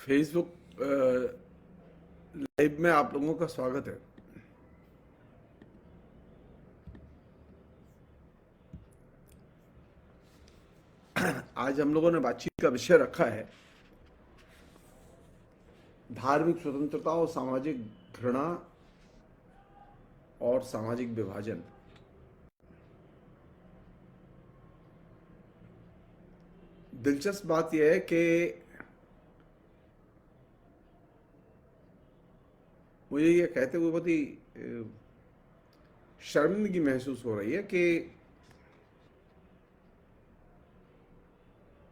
Facebook live में आप लोगों का स्वागत है। आज हम लोगों ने बातचीत का विषय रखा है धार्मिक स्वतंत्रता और सामाजिक घृणा और सामाजिक विभाजन। दिलचस्प बात यह है कि मुझे यह कहते हुए बहुत ही शर्मिंदगी महसूस हो रही है कि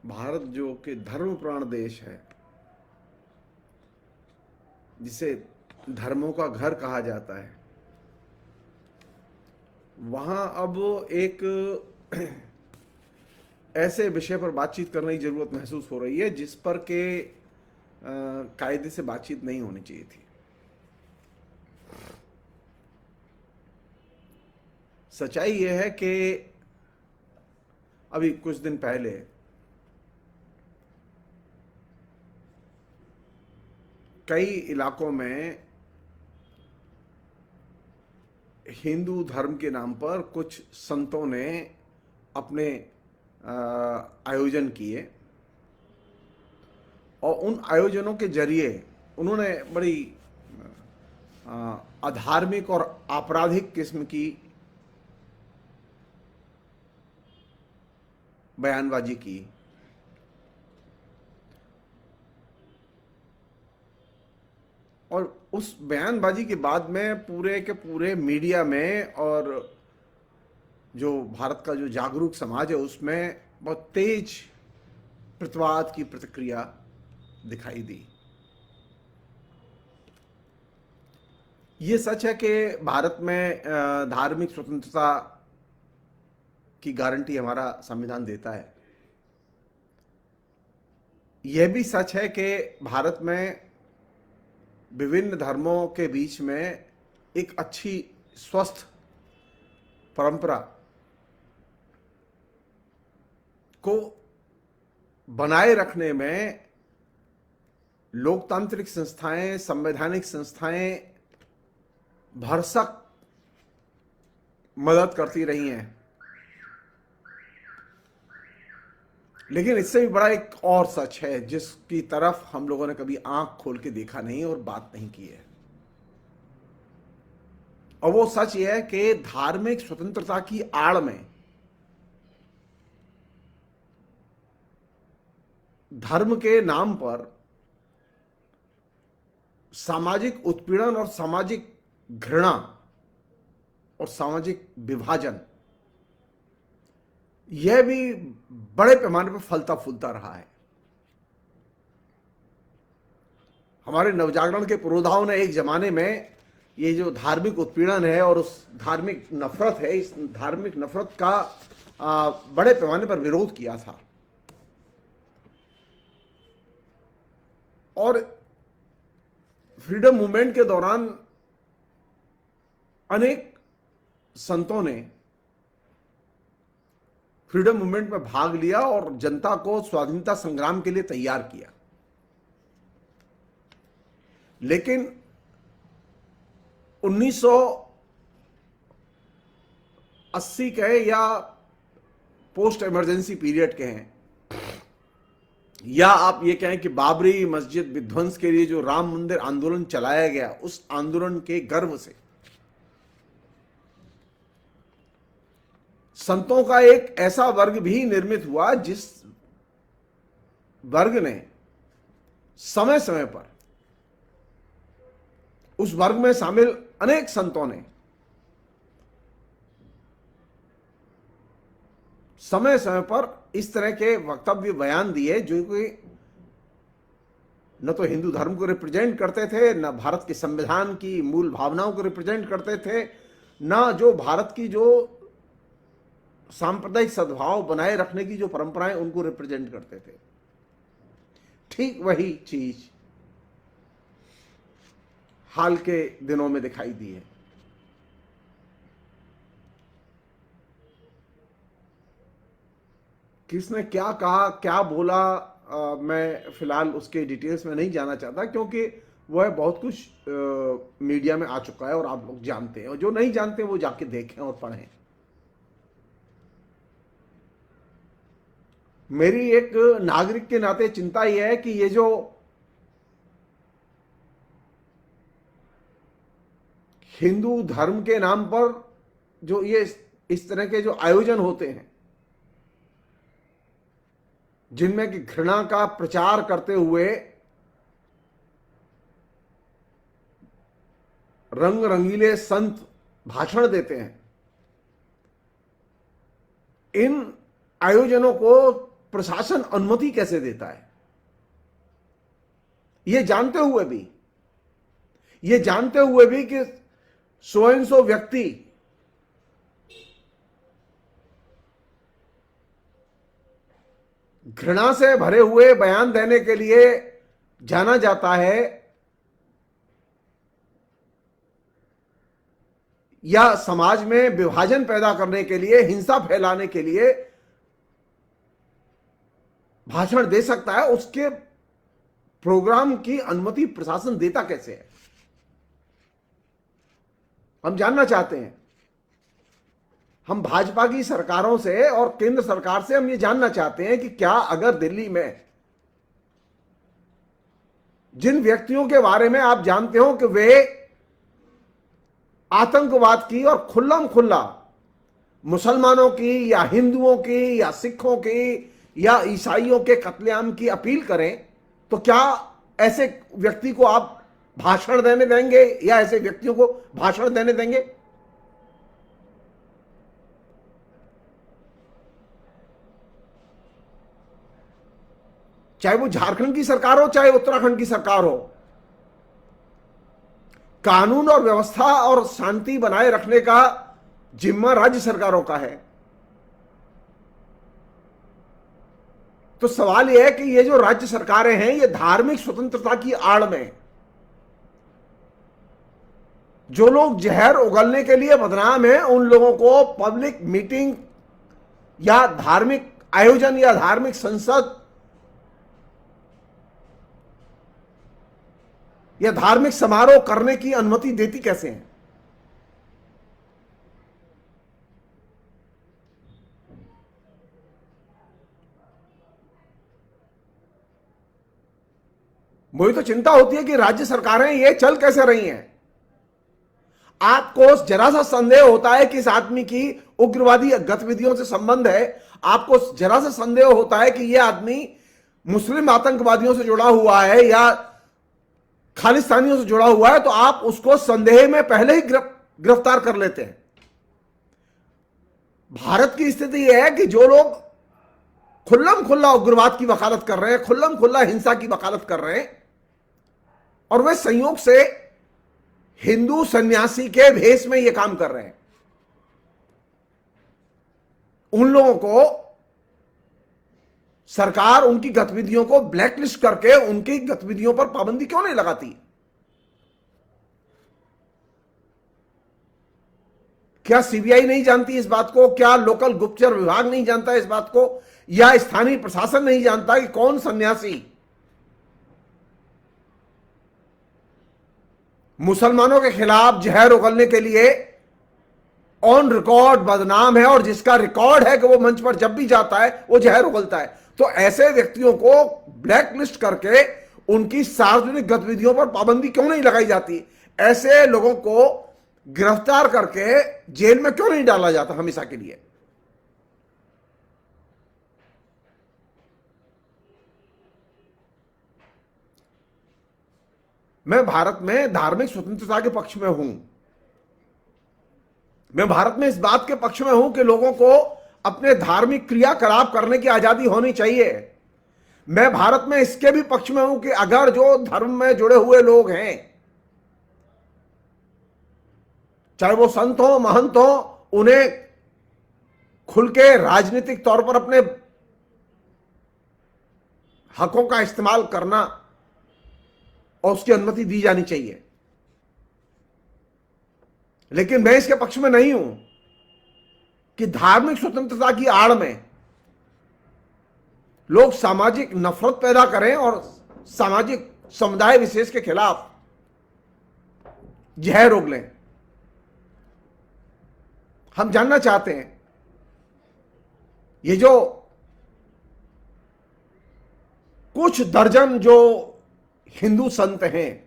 भारत जो कि धर्मप्राण देश है, जिसे धर्मों का घर कहा जाता है, वहां अब एक ऐसे विषय पर बातचीत करने की जरूरत महसूस हो रही है जिस पर के कायदे से बातचीत नहीं होनी चाहिए थी। सच्चाई यह है कि अभी कुछ दिन पहले कई इलाकों में हिंदू धर्म के नाम पर कुछ संतों ने अपने आयोजन किए और उन आयोजनों के जरिए उन्होंने बड़ी अधार्मिक और आपराधिक किस्म की बयानबाजी की। और उस बयानबाजी के बाद में पूरे के पूरे मीडिया में और जो भारत का जो जागरूक समाज है उसमें बहुत तेज प्रतिवाद की प्रतिक्रिया दिखाई दी। ये सच है कि भारत में धार्मिक स्वतंत्रता की गारंटी हमारा संविधान देता है। यह भी सच है कि भारत में विभिन्न धर्मों के बीच में एक अच्छी स्वस्थ परंपरा को बनाए रखने में लोकतांत्रिक संस्थाएं, संवैधानिक संस्थाएं भरसक मदद करती रही हैं। लेकिन इससे भी बड़ा एक और सच है जिसकी तरफ हम लोगों ने कभी आंख खोल के देखा नहीं और बात नहीं की है। और वो सच ये है कि धार्मिक स्वतंत्रता की आड़ में धर्म के नाम पर सामाजिक उत्पीड़न और सामाजिक घृणा और सामाजिक विभाजन यह भी बड़े पैमाने पर फलता फूलता रहा है। हमारे नवजागरण के पुरोधाओं ने एक जमाने में ये जो धार्मिक उत्पीड़न है और उस धार्मिक नफरत है, इस धार्मिक नफरत का बड़े पैमाने पर विरोध किया था। और फ्रीडम मूवमेंट के दौरान अनेक संतों ने फ्रीडम मूवमेंट में भाग लिया और जनता को स्वाधीनता संग्राम के लिए तैयार किया। लेकिन 1980 के या पोस्ट इमरजेंसी पीरियड के हैं, या आप ये कहें कि बाबरी मस्जिद विध्वंस के लिए जो राम मंदिर आंदोलन चलाया गया, उस आंदोलन के गर्व से संतों का एक ऐसा वर्ग भी निर्मित हुआ जिस वर्ग ने समय समय पर, उस वर्ग में शामिल अनेक संतों ने समय समय पर इस तरह के वक्तव्य बयान दिए जो कि न तो हिंदू धर्म को रिप्रेजेंट करते थे, न भारत के संविधान की मूल भावनाओं को रिप्रेजेंट करते थे, न जो भारत की जो सांप्रदायिक सद्भाव बनाए रखने की जो परंपराएं उनको रिप्रेजेंट करते थे। ठीक वही चीज हाल के दिनों में दिखाई दी है। किसने क्या कहा, क्या बोला, मैं फिलहाल उसके डिटेल्स में नहीं जाना चाहता, क्योंकि वह बहुत कुछ मीडिया में आ चुका है और आप लोग जानते हैं, और जो नहीं जानते वो जाके देखें और पढ़ें। मेरी एक नागरिक के नाते चिंता यह है कि ये जो हिंदू धर्म के नाम पर जो ये इस तरह के जो आयोजन होते हैं, जिनमें कि घृणा का प्रचार करते हुए रंग रंगीले संत भाषण देते हैं, इन आयोजनों को प्रशासन अनुमति कैसे देता है? ये जानते हुए भी कि स्वयं सो व्यक्ति घृणा से भरे हुए बयान देने के लिए जाना जाता है, या समाज में विभाजन पैदा करने के लिए, हिंसा फैलाने के लिए भाषण दे सकता है, उसके प्रोग्राम की अनुमति प्रशासन देता कैसे है? हम जानना चाहते हैं। हम भाजपा की सरकारों से और केंद्र सरकार से हम ये जानना चाहते हैं कि क्या अगर दिल्ली में जिन व्यक्तियों के बारे में आप जानते हो कि वे आतंकवाद की और खुल्लम खुल्ला मुसलमानों की या हिंदुओं की या सिखों की या ईसाइयों के कत्लेआम की अपील करें, तो क्या ऐसे व्यक्ति को आप भाषण देने देंगे या ऐसे व्यक्तियों को भाषण देने देंगे? चाहे वो झारखंड की सरकार हो, चाहे उत्तराखंड की सरकार हो, कानून और व्यवस्था और शांति बनाए रखने का जिम्मा राज्य सरकारों का है। तो सवाल यह है कि ये जो राज्य सरकारें हैं, ये धार्मिक स्वतंत्रता की आड़ में जो लोग जहर उगलने के लिए बदनाम हैं, उन लोगों को पब्लिक मीटिंग या धार्मिक आयोजन या धार्मिक संसद या धार्मिक समारोह करने की अनुमति देती कैसे है? मुझे तो चिंता होती है कि राज्य सरकारें ये चल कैसे रही हैं। आपको जरा सा संदेह होता है कि इस आदमी की उग्रवादी गतिविधियों से संबंध है, आपको जरा सा संदेह होता है कि यह आदमी मुस्लिम आतंकवादियों से जुड़ा हुआ है या खालिस्तानियों से जुड़ा हुआ है, तो आप उसको संदेह में पहले ही गिरफ्तार कर लेते हैं। भारत की स्थिति यह है कि जो लोग खुल्लम खुल्ला उग्रवाद की वकालत कर रहे हैं, खुल्लम खुल्ला हिंसा की वकालत कर रहे हैं, और वे संयोग से हिंदू सन्यासी के भेष में यह काम कर रहे हैं, उन लोगों को सरकार उनकी गतिविधियों को ब्लैकलिस्ट करके उनकी गतिविधियों पर पाबंदी क्यों नहीं लगाती? क्या सीबीआई नहीं जानती इस बात को? क्या लोकल गुप्तचर विभाग नहीं जानता इस बात को? या स्थानीय प्रशासन नहीं जानता कि कौन सन्यासी मुसलमानों के खिलाफ जहर उगलने के लिए ऑन रिकॉर्ड बदनाम है और जिसका रिकॉर्ड है कि वो मंच पर जब भी जाता है वो जहर उगलता है? तो ऐसे व्यक्तियों को ब्लैकलिस्ट करके उनकी सार्वजनिक गतिविधियों पर पाबंदी क्यों नहीं लगाई जाती? ऐसे लोगों को गिरफ्तार करके जेल में क्यों नहीं डाला जाता हमेशा के लिए? मैं भारत में धार्मिक स्वतंत्रता के पक्ष में हूं। मैं भारत में इस बात के पक्ष में हूं कि लोगों को अपने धार्मिक क्रियाकलाप करने की आजादी होनी चाहिए। मैं भारत में इसके भी पक्ष में हूं कि अगर जो धर्म में जुड़े हुए लोग हैं, चाहे वो संत हो, महंत हो, उन्हें खुल के राजनीतिक तौर पर अपने हकों का इस्तेमाल करना और उसकी अनुमति दी जानी चाहिए। लेकिन मैं इसके पक्ष में नहीं हूं कि धार्मिक स्वतंत्रता की आड़ में लोग सामाजिक नफरत पैदा करें और सामाजिक समुदाय विशेष के खिलाफ जहर रोक लें। हम जानना चाहते हैं ये जो कुछ दर्जन जो हिंदू संत हैं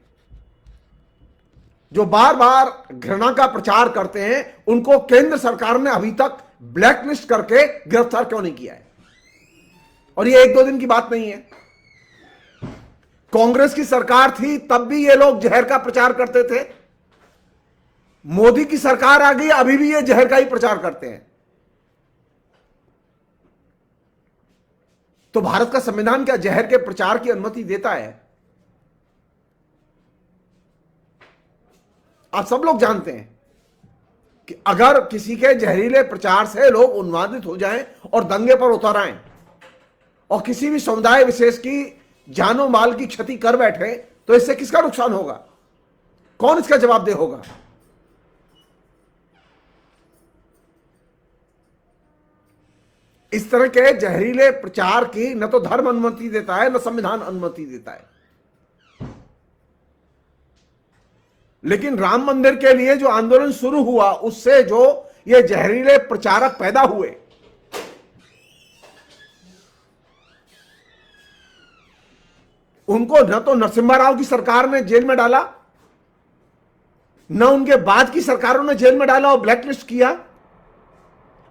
जो बार बार घृणा का प्रचार करते हैं, उनको केंद्र सरकार ने अभी तक ब्लैकलिस्ट करके गिरफ्तार क्यों नहीं किया है? और ये एक दो दिन की बात नहीं है। कांग्रेस की सरकार थी तब भी ये लोग जहर का प्रचार करते थे। मोदी की सरकार आ गई, अभी भी ये जहर का ही प्रचार करते हैं। तो भारत का संविधान क्या जहर के प्रचार की अनुमति देता है? आप सब लोग जानते हैं कि अगर किसी के जहरीले प्रचार से लोग उन्मादित हो जाएं और दंगे पर उतर आएं और किसी भी समुदाय विशेष की जानो माल की क्षति कर बैठे, तो इससे किसका नुकसान होगा? कौन इसका जवाबदेह होगा? इस तरह के जहरीले प्रचार की न तो धर्म अनुमति देता है, न संविधान अनुमति देता है। लेकिन राम मंदिर के लिए जो आंदोलन शुरू हुआ, उससे जो ये जहरीले प्रचारक पैदा हुए, उनको न तो नरसिम्हा राव की सरकार ने जेल में डाला, न उनके बाद की सरकारों ने जेल में डाला और ब्लैकलिस्ट किया।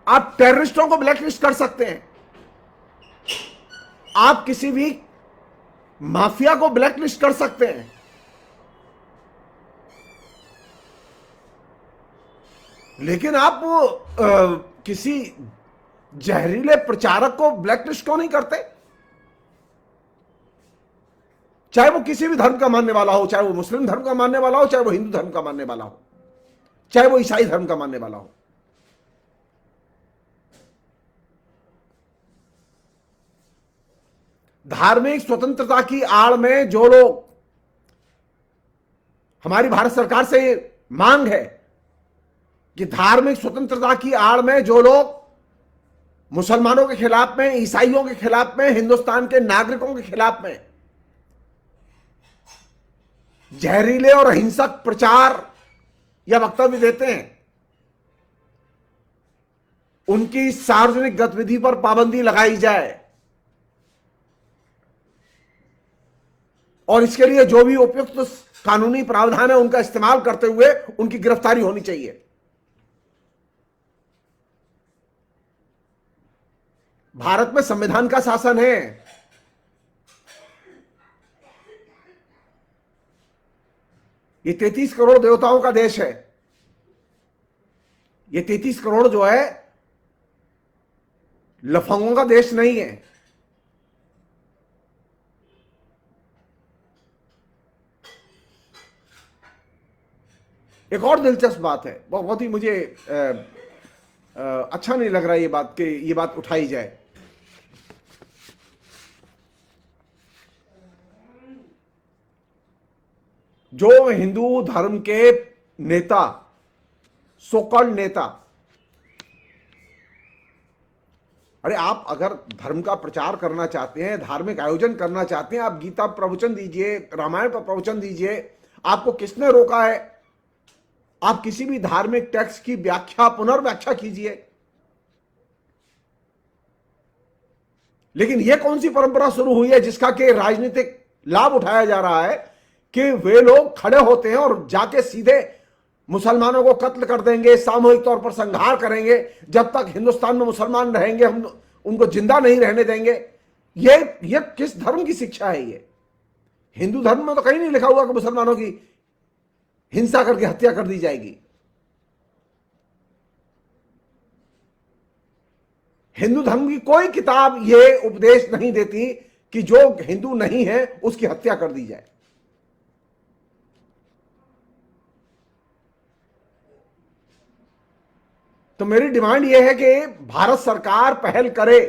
आप टेररिस्टों को ब्लैकलिस्ट कर सकते हैं, आप किसी भी माफिया को ब्लैकलिस्ट कर सकते हैं, लेकिन आप किसी जहरीले प्रचारक को ब्लैकलिस्ट क्यों नहीं करते? चाहे वो किसी भी धर्म का मानने वाला हो, चाहे वो मुस्लिम धर्म का मानने वाला हो, चाहे वो हिंदू धर्म का मानने वाला हो, चाहे वो ईसाई धर्म का मानने वाला हो। धार्मिक स्वतंत्रता की आड़ में जो लोग, हमारी भारत सरकार से मांग है कि धार्मिक स्वतंत्रता की आड़ में जो लोग मुसलमानों के खिलाफ में, ईसाइयों के खिलाफ में, हिंदुस्तान के नागरिकों के खिलाफ में जहरीले और हिंसक प्रचार या वक्तव्य देते हैं, उनकी सार्वजनिक गतिविधि पर पाबंदी लगाई जाए और इसके लिए जो भी उपयुक्त कानूनी प्रावधान है उनका इस्तेमाल करते हुए उनकी गिरफ्तारी होनी चाहिए। भारत में संविधान का शासन है। ये 33 करोड़ देवताओं का देश है। ये 33 करोड़ जो है लफंगों का देश नहीं है। एक और दिलचस्प बात है, बहुत ही मुझे अच्छा नहीं लग रहा ये बात कि ये बात उठाई जाए। जो हिंदू धर्म के नेता, सोकॉल्ड नेता, अरे आप अगर धर्म का प्रचार करना चाहते हैं, धार्मिक आयोजन करना चाहते हैं, आप गीता प्रवचन दीजिए, रामायण का प्रवचन दीजिए, आपको किसने रोका है? आप किसी भी धार्मिक टेक्स्ट की व्याख्या, पुनर्व्याख्या कीजिए। लेकिन यह कौन सी परंपरा शुरू हुई है जिसका कि राजनीतिक लाभ उठाया जा रहा है कि वे लोग खड़े होते हैं और जाके सीधे मुसलमानों को कत्ल कर देंगे, सामूहिक तौर पर संहार करेंगे, जब तक हिंदुस्तान में मुसलमान रहेंगे हम उनको जिंदा नहीं रहने देंगे। ये किस धर्म की शिक्षा है? ये हिंदू धर्म में तो कहीं नहीं लिखा हुआ कि मुसलमानों की हिंसा करके हत्या कर दी जाएगी। हिंदू धर्म की कोई किताब यह उपदेश नहीं देती कि जो हिंदू नहीं है उसकी हत्या कर दी जाए। तो मेरी डिमांड यह है कि भारत सरकार पहल करे।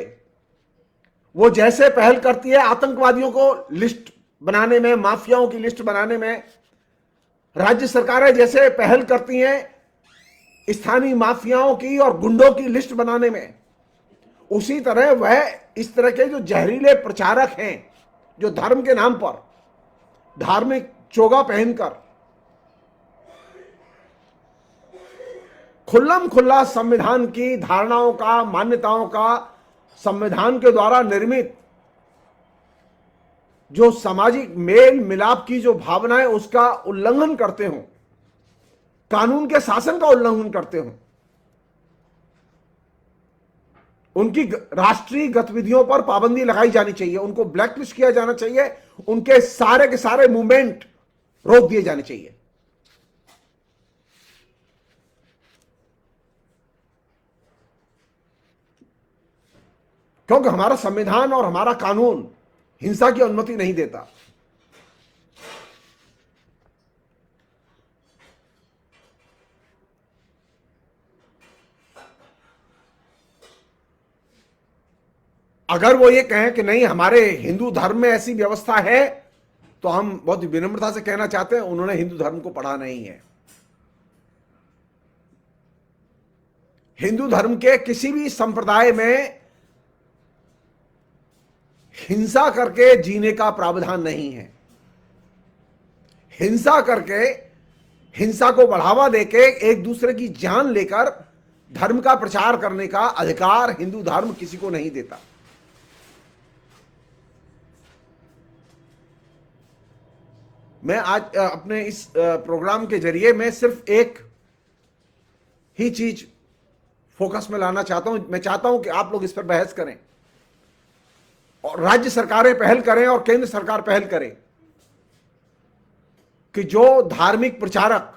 वो जैसे पहल करती है आतंकवादियों को लिस्ट बनाने में, माफियाओं की लिस्ट बनाने में, राज्य सरकारें जैसे पहल करती हैं स्थानीय माफियाओं की और गुंडों की लिस्ट बनाने में, उसी तरह वह इस तरह के जो जहरीले प्रचारक हैं, जो धर्म के नाम पर धार्मिक चोगा पहनकर खुल्लम खुल्ला संविधान की धारणाओं का, मान्यताओं का, संविधान के द्वारा निर्मित जो सामाजिक मेल मिलाप की जो भावना है उसका उल्लंघन करते हो, कानून के शासन का उल्लंघन करते हो, उनकी राष्ट्रीय गतिविधियों पर पाबंदी लगाई जानी चाहिए, उनको ब्लैकलिस्ट किया जाना चाहिए, उनके सारे के सारे मूवमेंट रोक दिए जाने चाहिए। क्योंकि हमारा संविधान और हमारा कानून हिंसा की अनुमति नहीं देता। अगर वो ये कहें कि नहीं हमारे हिंदू धर्म में ऐसी व्यवस्था है, तो हम बहुत विनम्रता से कहना चाहते हैं उन्होंने हिंदू धर्म को पढ़ा नहीं है। हिंदू धर्म के किसी भी संप्रदाय में हिंसा करके जीने का प्रावधान नहीं है। हिंसा करके, हिंसा को बढ़ावा देके, एक दूसरे की जान लेकर धर्म का प्रचार करने का अधिकार हिंदू धर्म किसी को नहीं देता। मैं आज अपने इस प्रोग्राम के जरिए मैं सिर्फ एक ही चीज फोकस में लाना चाहता हूं। मैं चाहता हूं कि आप लोग इस पर बहस करें और राज्य सरकारें पहल करें और केंद्र सरकार पहल करे कि जो धार्मिक प्रचारक,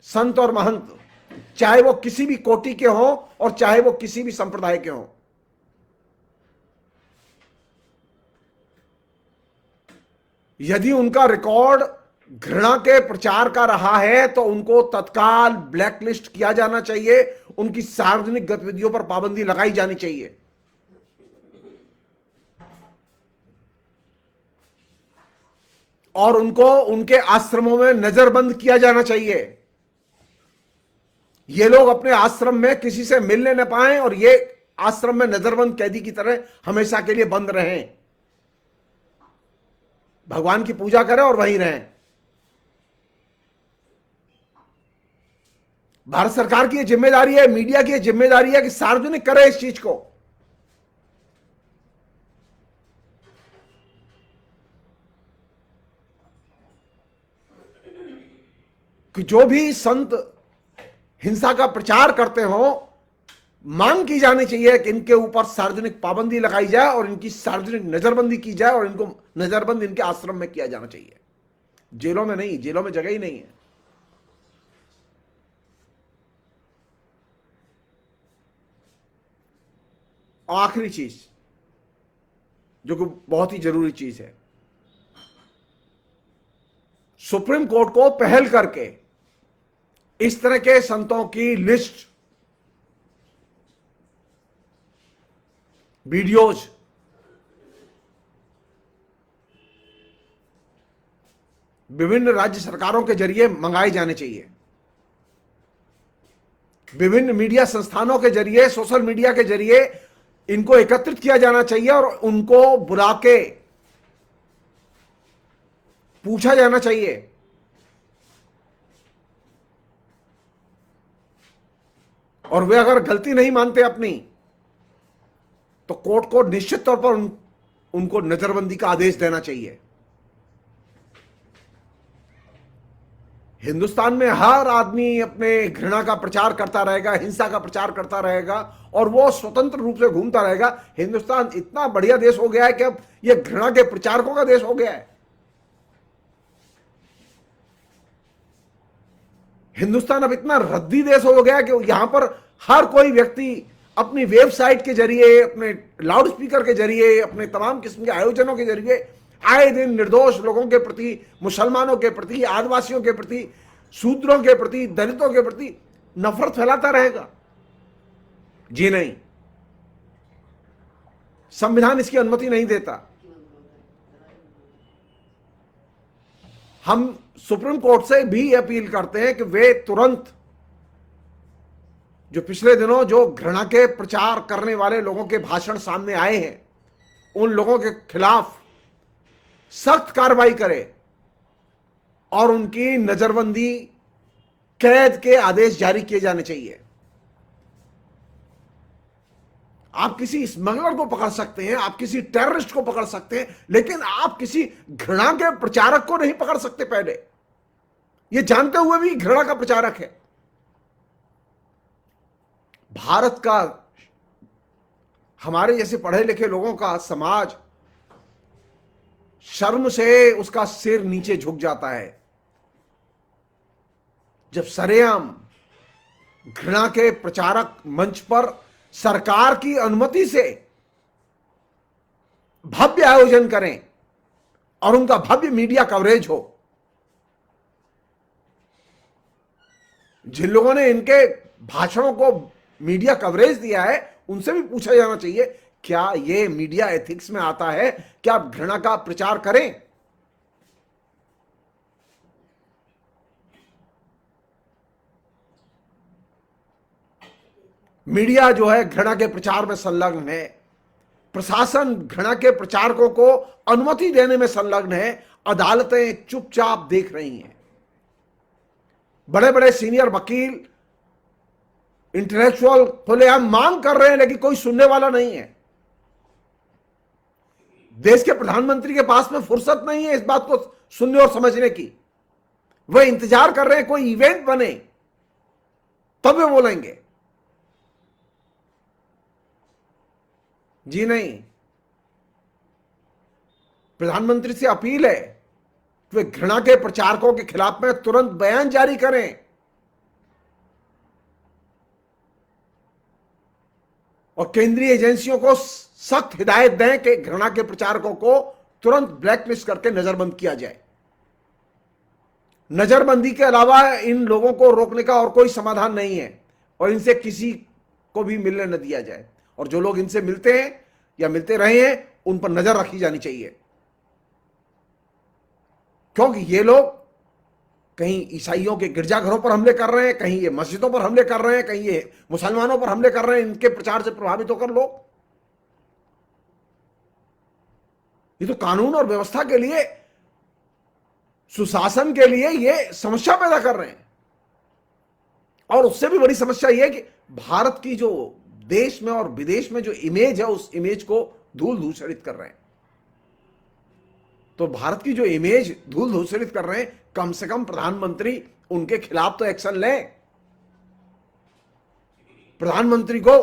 संत और महंत, चाहे वो किसी भी कोटि के हों और चाहे वो किसी भी संप्रदाय के हों, यदि उनका रिकॉर्ड घृणा के प्रचार का रहा है तो उनको तत्काल ब्लैकलिस्ट किया जाना चाहिए, उनकी सार्वजनिक गतिविधियों पर पाबंदी लगाई जानी चाहिए। और उनको उनके आश्रमों में नजरबंद किया जाना चाहिए। ये लोग अपने आश्रम में किसी से मिलने न पाएं और ये आश्रम में नजरबंद कैदी की तरह हमेशा के लिए बंद रहें, भगवान की पूजा करें और वहीं रहें। भारत सरकार की यह जिम्मेदारी है, मीडिया की यह जिम्मेदारी है कि सार्वजनिक करे इस चीज को, कि जो भी संत हिंसा का प्रचार करते हो, मांग की जानी चाहिए कि इनके ऊपर सार्वजनिक पाबंदी लगाई जाए और इनकी सार्वजनिक नजरबंदी की जाए और इनको नजरबंद इनके आश्रम में किया जाना चाहिए, जेलों में नहीं। जेलों में जगह ही नहीं है। आखिरी चीज जो कि बहुत ही जरूरी चीज है, सुप्रीम कोर्ट को पहल करके इस तरह के संतों की लिस्ट, वीडियोज विभिन्न राज्य सरकारों के जरिए मंगाए जाने चाहिए, विभिन्न मीडिया संस्थानों के जरिए, सोशल मीडिया के जरिए इनको एकत्रित किया जाना चाहिए और उनको बुला के पूछा जाना चाहिए। और वे अगर गलती नहीं मानते अपनी, तो कोर्ट को निश्चित तौर पर उनको नजरबंदी का आदेश देना चाहिए। हिंदुस्तान में हर आदमी अपने घृणा का प्रचार करता रहेगा, हिंसा का प्रचार करता रहेगा और वो स्वतंत्र रूप से घूमता रहेगा। हिंदुस्तान इतना बढ़िया देश हो गया है कि अब ये घृणा के प्रचारकों का देश हो गया है। हिंदुस्तान अब इतना रद्दी देश हो गया है कि यहां पर हर कोई व्यक्ति अपनी वेबसाइट के जरिए, अपने लाउड स्पीकर के जरिए, अपने तमाम किस्म के आयोजनों के जरिए आए दिन निर्दोष लोगों के प्रति, मुसलमानों के प्रति, आदिवासियों के प्रति, शूद्रों के प्रति, दलितों के प्रति नफरत फैलाता रहेगा। जी नहीं, संविधान इसकी अनुमति नहीं देता। हम सुप्रीम कोर्ट से भी अपील करते हैं कि वे तुरंत जो पिछले दिनों जो घृणा के प्रचार करने वाले लोगों के भाषण सामने आए हैं, उन लोगों के खिलाफ सख्त कार्रवाई करे और उनकी नजरबंदी, कैद के आदेश जारी किए जाने चाहिए। आप किसी स्मगलर को पकड़ सकते हैं, आप किसी टेररिस्ट को पकड़ सकते हैं, लेकिन आप किसी घृणा के प्रचारक को नहीं पकड़ सकते। पहले ये जानते हुए भी घृणा का प्रचारक है। भारत का, हमारे जैसे पढ़े लिखे लोगों का समाज शर्म से उसका सिर नीचे झुक जाता है जब सरेआम घृणा के प्रचारक मंच पर सरकार की अनुमति से भव्य आयोजन करें और उनका भव्य मीडिया कवरेज हो। जिन लोगों ने इनके भाषणों को मीडिया कवरेज दिया है, उनसे भी पूछा जाना चाहिए, क्या यह मीडिया एथिक्स में आता है कि आप घृणा का प्रचार करें? मीडिया जो है घृणा के प्रचार में संलग्न है, प्रशासन घृणा के प्रचारकों को अनुमति देने में संलग्न है, अदालतें चुपचाप देख रही हैं। बड़े बड़े सीनियर वकील, इंटेलेक्चुअल खुलेआम मांग कर रहे हैं, लेकिन कोई सुनने वाला नहीं है। देश के प्रधानमंत्री के पास में फुर्सत नहीं है इस बात को सुनने और समझने की। वह इंतजार कर रहे हैं कोई इवेंट बने तब वे बोलेंगे। जी नहीं, प्रधानमंत्री से अपील है कि वे घृणा के प्रचारकों के खिलाफ में तुरंत बयान जारी करें और केंद्रीय एजेंसियों को सख्त हिदायत दें कि घृणा के प्रचारकों को तुरंत ब्लैकलिस्ट करके नजरबंद किया जाए। नजरबंदी के अलावा इन लोगों को रोकने का और कोई समाधान नहीं है और इनसे किसी को भी मिलने न दिया जाए। और जो लोग इनसे मिलते हैं या मिलते रहे हैं, उन पर नजर रखी जानी चाहिए, क्योंकि ये लोग कहीं ईसाइयों के गिरजाघरों पर हमले कर रहे हैं, कहीं ये मस्जिदों पर हमले कर रहे हैं, कहीं ये मुसलमानों पर हमले कर रहे हैं। इनके प्रचार से प्रभावित होकर लोग, ये तो कानून और व्यवस्था के लिए, सुशासन के लिए ये समस्या पैदा कर रहे हैं। और उससे भी बड़ी समस्या यह है कि भारत की जो देश में और विदेश में जो इमेज है, उस इमेज को धूल धूसरित कर रहे हैं। तो भारत की जो इमेज धूल धूसरित कर रहे हैं, कम से कम प्रधानमंत्री उनके खिलाफ तो एक्शन लें। प्रधानमंत्री को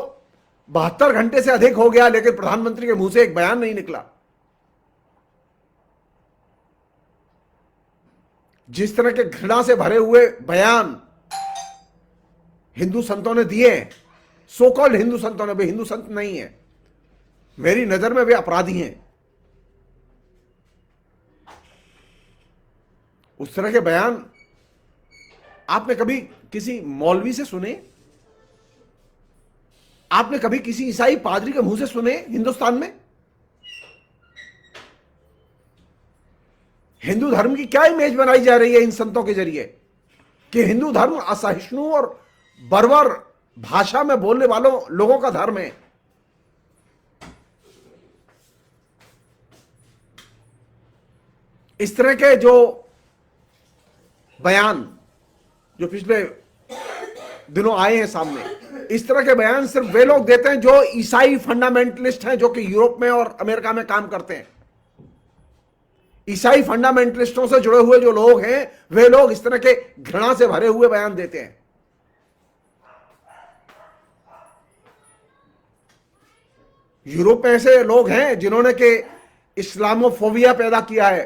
72 घंटे से अधिक हो गया, लेकिन प्रधानमंत्री के मुंह से एक बयान नहीं निकला। जिस तरह के घृणा से भरे हुए बयान हिंदू संतों ने दिए, सो कॉल्ड हिंदू संतों ने, वे हिंदू संत नहीं है, मेरी नजर में वे अपराधी हैं। उस तरह के बयान आपने कभी किसी मौलवी से सुने? आपने कभी किसी ईसाई पादरी के मुंह से सुने? हिंदुस्तान में हिंदू धर्म की क्या इमेज बनाई जा रही है इन संतों के जरिए कि हिंदू धर्म असहिष्णु और बर्बर भाषा में बोलने वालों लोगों का धर्म है। इस तरह के जो बयान जो पिछले दिनों आए हैं सामने, इस तरह के बयान सिर्फ वे लोग देते हैं जो ईसाई फंडामेंटलिस्ट हैं, जो कि यूरोप में और अमेरिका में काम करते हैं। ईसाई फंडामेंटलिस्टों से जुड़े हुए जो लोग हैं, वे लोग इस तरह के घृणा से भरे हुए बयान देते हैं। यूरोप में ऐसे लोग हैं जिन्होंने के इस्लामोफोबिया पैदा किया है।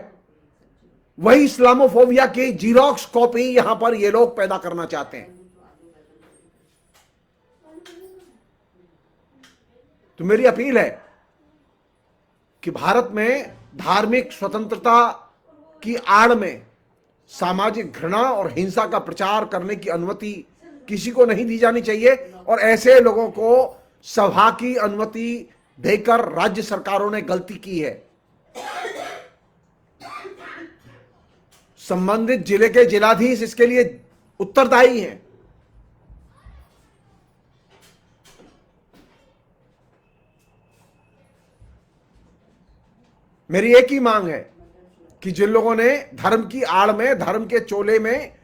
वही इस्लामोफोबिया की जीरोक्स कॉपी यहां पर ये लोग पैदा करना चाहते हैं। तो मेरी अपील है कि भारत में धार्मिक स्वतंत्रता की आड़ में सामाजिक घृणा और हिंसा का प्रचार करने की अनुमति किसी को नहीं दी जानी चाहिए और ऐसे लोगों को सभा की अनुमति देकर राज्य सरकारों ने गलती की है। संबंधित जिले के जिलाधीश इसके लिए उत्तरदायी हैं। मेरी एक ही मांग है कि जिन लोगों ने धर्म की आड़ में, धर्म के चोले में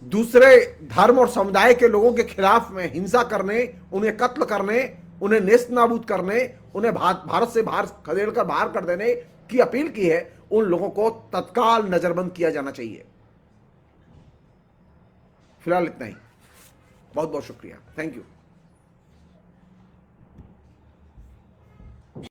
दूसरे धर्म और समुदाय के लोगों के खिलाफ में हिंसा करने, उन्हें कत्ल करने, उन्हें नेस्त नाबूद करने, उन्हें भारत से बाहर खदेड़ कर बाहर कर देने की अपील की है, उन लोगों को तत्काल नजरबंद किया जाना चाहिए। फिलहाल इतना ही। बहुत बहुत शुक्रिया। Thank you.